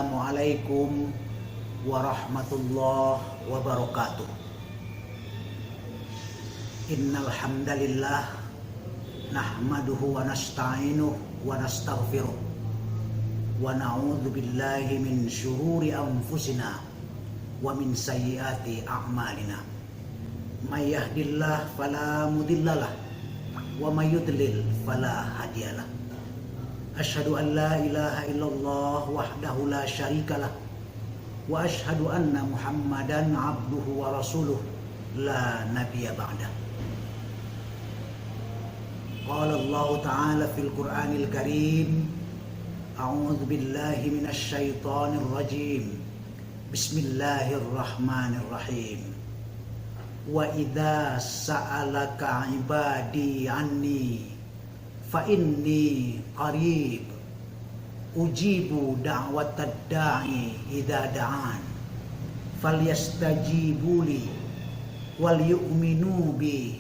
Assalamualaikum warahmatullahi wabarakatuh. Innal hamdalillah nahmaduhu wa nasta'inuhu wa nastaghfiruh wa na'udzu billahi min syururi anfusina wa min sayyiati a'malina. May yahdihillahu fala mudhillalah wa may yudlil fala hadiyalah. Asyhadu an la ilaha illallah wahdahu la syarikalah wa asyhadu anna Muhammadan abduhu wa rasuluh la nabiyya ba'dah. Qala Allah Ta'ala fil Qur'anil Karim, a'udzu billahi minasy syaithanir rajim. Bismillahirrahmanirrahim. Wa idza sa'alaka 'ibadi anni fa inni qarib ujibu da'watad da'i idza da'an falyastajibu li wal yu'minu bi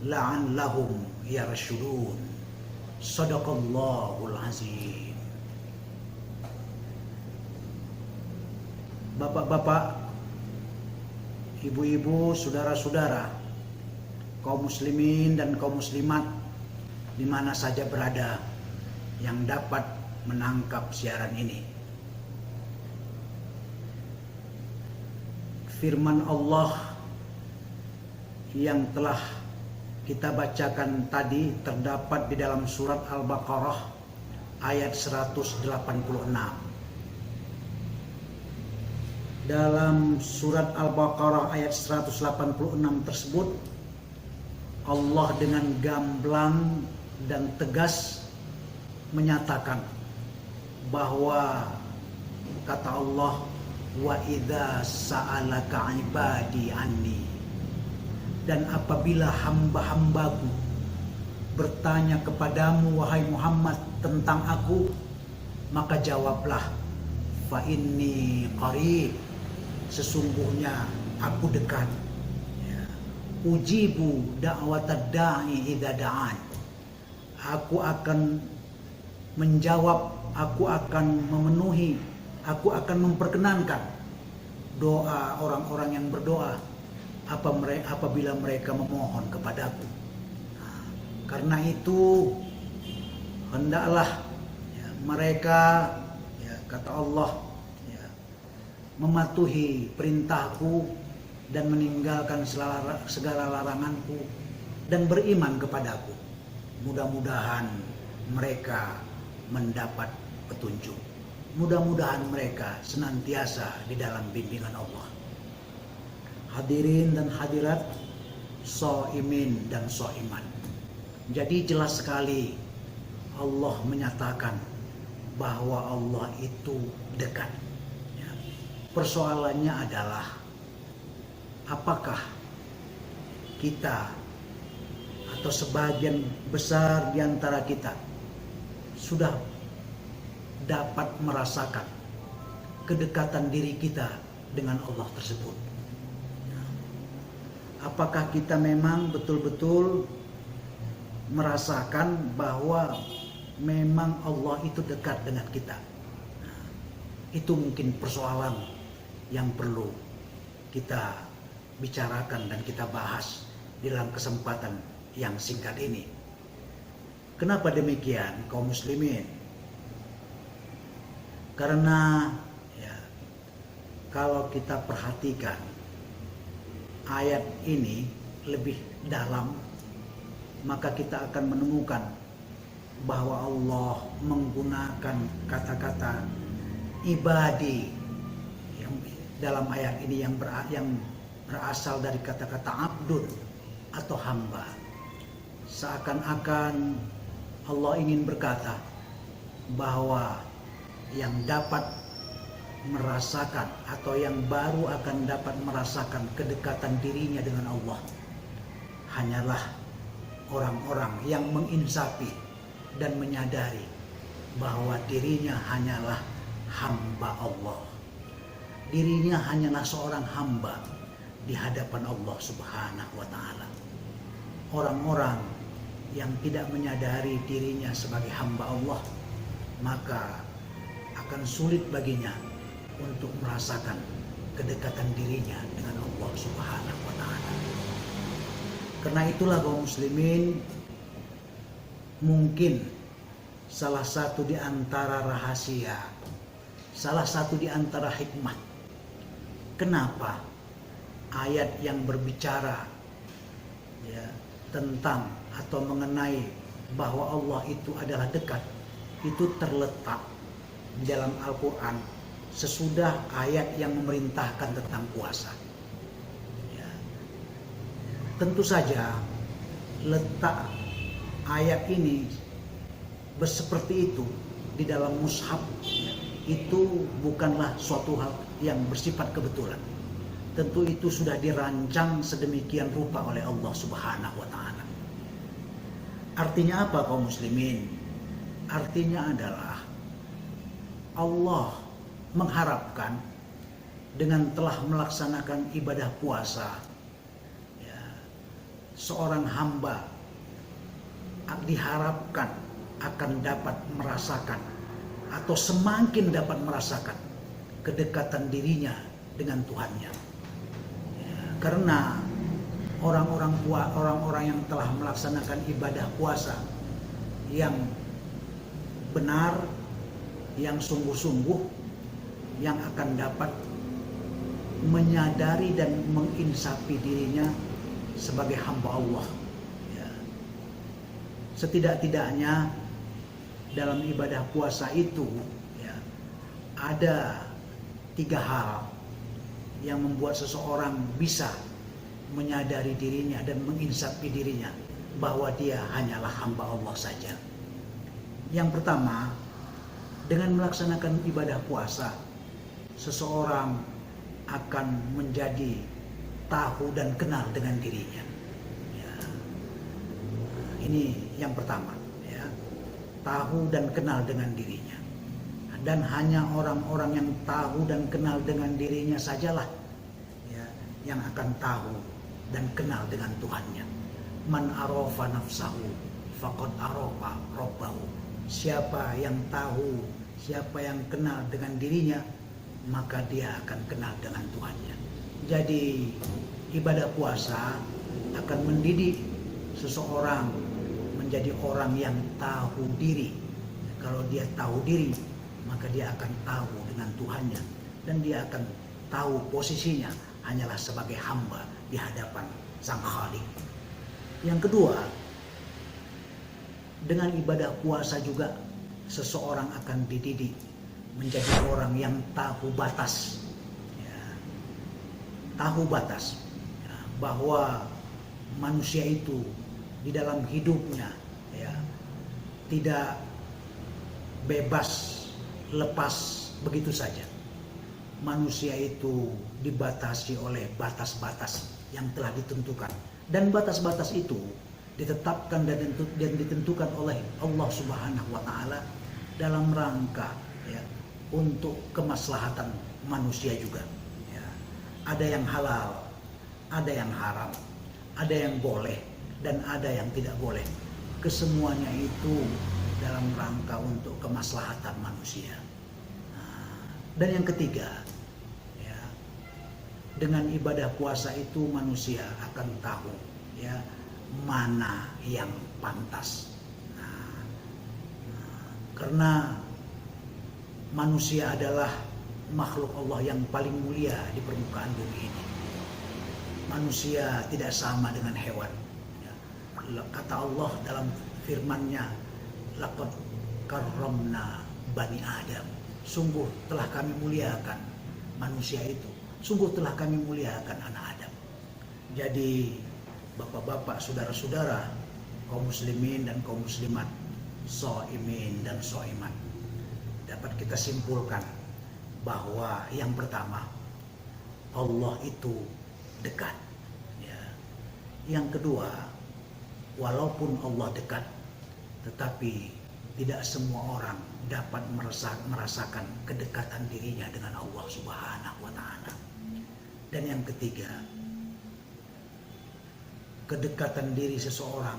la'allahum yarshudun. Shadaqallahul azim. Bapak-bapak, ibu-ibu, saudara-saudara, kaum muslimin dan kaum muslimat di mana saja berada yang dapat menangkap siaran ini. Firman Allah yang telah kita bacakan tadi terdapat di dalam surat Al-Baqarah ayat 186. Dalam surat Al-Baqarah ayat 186 tersebut, Allah dengan gamblang dan tegas menyatakan bahwa kata Allah, wa idza sa'alaka ibadi anni, dan apabila hamba-hambaku bertanya kepadamu wahai Muhammad tentang aku, maka jawablah, fa inni qarib, sesungguhnya aku dekat. Ujibu da'watad da'i idza da'an, aku akan menjawab, aku akan memenuhi, aku akan memperkenankan doa orang-orang yang berdoa apabila mereka memohon kepadaku. Karena itu hendaklah mereka, kata Allah, mematuhi perintahku dan meninggalkan segala laranganku dan beriman kepadaku. Mudah-mudahan mereka mendapat petunjuk. Mudah-mudahan mereka senantiasa di dalam bimbingan Allah. Hadirin dan hadirat, shaimin dan shaimat. Jadi jelas sekali Allah menyatakan bahwa Allah itu dekat. Persoalannya adalah apakah kita atau sebagian besar di antara kita sudah dapat merasakan kedekatan diri kita dengan Allah tersebut. Apakah kita memang betul-betul merasakan bahwa memang Allah itu dekat dengan kita? Itu mungkin persoalan yang perlu kita bicarakan dan kita bahas di dalam kesempatan yang singkat ini. Kenapa demikian, kaum muslimin? Karena kalau kita perhatikan ayat ini lebih dalam, maka kita akan menemukan bahwa Allah menggunakan kata-kata ibadi yang dalam ayat ini yang berasal dari kata-kata abdun atau hamba. Seakan-akan Allah ingin berkata bahwa yang dapat merasakan atau yang baru akan dapat merasakan kedekatan dirinya dengan Allah hanyalah orang-orang yang menginsafi dan menyadari bahwa dirinya hanyalah hamba Allah. Dirinya hanyalah seorang hamba di hadapan Allah Subhanahu wa Ta'ala. Orang-orang yang tidak menyadari dirinya sebagai hamba Allah, maka akan sulit baginya untuk merasakan kedekatan dirinya dengan Allah Subhanahu wa taala. Karena itulah kaum muslimin, mungkin salah satu di antara rahasia, salah satu di antara hikmah kenapa ayat yang berbicara ya, tentang atau mengenai bahwa Allah itu adalah dekat, itu terletak di dalam Al-Quran sesudah ayat yang memerintahkan tentang puasa. Ya. Tentu saja letak ayat ini seperti itu di dalam mushaf ya, itu bukanlah suatu hal yang bersifat kebetulan. Tentu itu sudah dirancang sedemikian rupa oleh Allah Subhanahu wa taala. Artinya apa kaum muslimin? Artinya adalah Allah mengharapkan dengan telah melaksanakan ibadah puasa ya, seorang hamba diharapkan akan dapat merasakan atau semakin dapat merasakan kedekatan dirinya dengan Tuhannya ya, karena orang-orang yang telah melaksanakan ibadah puasa yang benar, yang sungguh-sungguh, yang akan dapat menyadari dan menginsafi dirinya sebagai hamba Allah ya. Setidak-tidaknya dalam ibadah puasa itu ya, ada 3 hal yang membuat seseorang bisa menyadari dirinya dan menginsafi dirinya bahwa dia hanyalah hamba Allah saja. Yang pertama, dengan melaksanakan ibadah puasa, seseorang akan menjadi tahu dan kenal dengan dirinya. Ya. Ini yang pertama, ya. Tahu dan kenal dengan dirinya. Dan hanya orang-orang yang tahu dan kenal dengan dirinya sajalah ya, yang akan tahu dan kenal dengan Tuhannya. Man arafa nafsahu faqad arafa rabbahu. Siapa yang tahu, siapa yang kenal dengan dirinya, maka dia akan kenal dengan Tuhannya. Jadi ibadah puasa akan mendidik seseorang menjadi orang yang tahu diri. Kalau dia tahu diri, maka dia akan tahu dengan Tuhannya dan dia akan tahu posisinya hanyalah sebagai hamba di hadapan Sang Khalik. Yang kedua, dengan ibadah puasa juga seseorang akan dididik menjadi orang yang tahu batas ya, tahu batas ya, bahwa manusia itu di dalam hidupnya ya, tidak bebas lepas begitu saja. Manusia itu dibatasi oleh batas-batas yang telah ditentukan, dan batas-batas itu ditetapkan dan ditentukan oleh Allah Subhanahu wa taala dalam rangka ya, untuk kemaslahatan manusia juga ya. Ada yang halal, ada yang haram, ada yang boleh dan ada yang tidak boleh. Kesemuanya itu dalam rangka untuk kemaslahatan manusia. Dan yang ketiga ya, dengan ibadah puasa itu manusia akan tahu ya, mana yang pantas. Karena manusia adalah makhluk Allah yang paling mulia di permukaan bumi ini. Manusia tidak sama dengan hewan. Kata Allah dalam firman-Nya, laqad karramna bani Adam. Sungguh telah kami muliakan manusia itu. Sungguh telah kami muliakan anak Adam. Jadi bapak-bapak, saudara-saudara, kaum muslimin dan kaum muslimat, shaimin dan shaimat, dapat kita simpulkan bahwa yang pertama, Allah itu dekat ya. Yang kedua, walaupun Allah dekat, tetapi tidak semua orang dapat merasakan kedekatan dirinya dengan Allah Subhanahu wa taala. Dan yang ketiga, kedekatan diri seseorang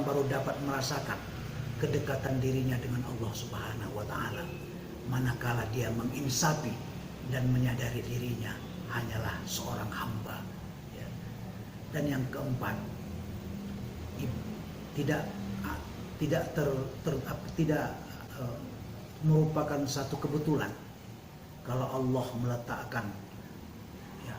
baru dapat merasakan kedekatan dirinya dengan Allah Subhanahu wa taala manakala dia menginsafi dan menyadari dirinya hanyalah seorang hamba. Ya. Dan yang keempat, tidak merupakan satu kebetulan kalau Allah meletakkan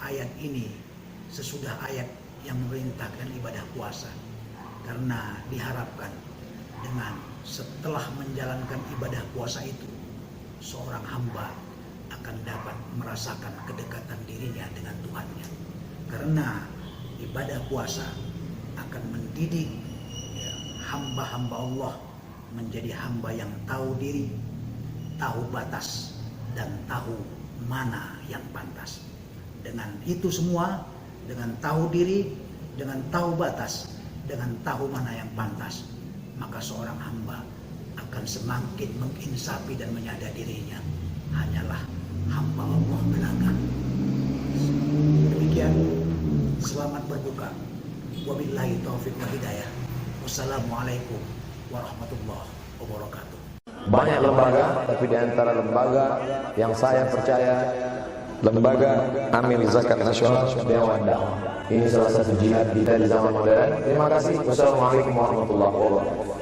ayat ini sesudah ayat yang memerintahkan ibadah puasa, karena diharapkan dengan setelah menjalankan ibadah puasa itu seorang hamba akan dapat merasakan kedekatan dirinya dengan Tuhannya, karena ibadah puasa akan mendidik hamba-hamba Allah menjadi hamba yang tahu diri, tahu batas, dan tahu mana yang pantas. Dengan itu semua, dengan tahu diri, dengan tahu batas, dengan tahu mana yang pantas, maka seorang hamba akan semakin menginsafi dan menyadari dirinya hanyalah hamba Allah belaka. Demikian, selamat berbuka. Wabillahi taufiq wa hidayah. Wassalamualaikum warahmatullahi wabarakatuh. Banyak lembaga, tapi di antara lembaga yang saya percaya, Lembaga Amil Zakat Nasional Dewan Dakwah. Ini salah satu jihad kita di zaman modern. Terima kasih. Wassalamualaikum warahmatullahi wabarakatuh.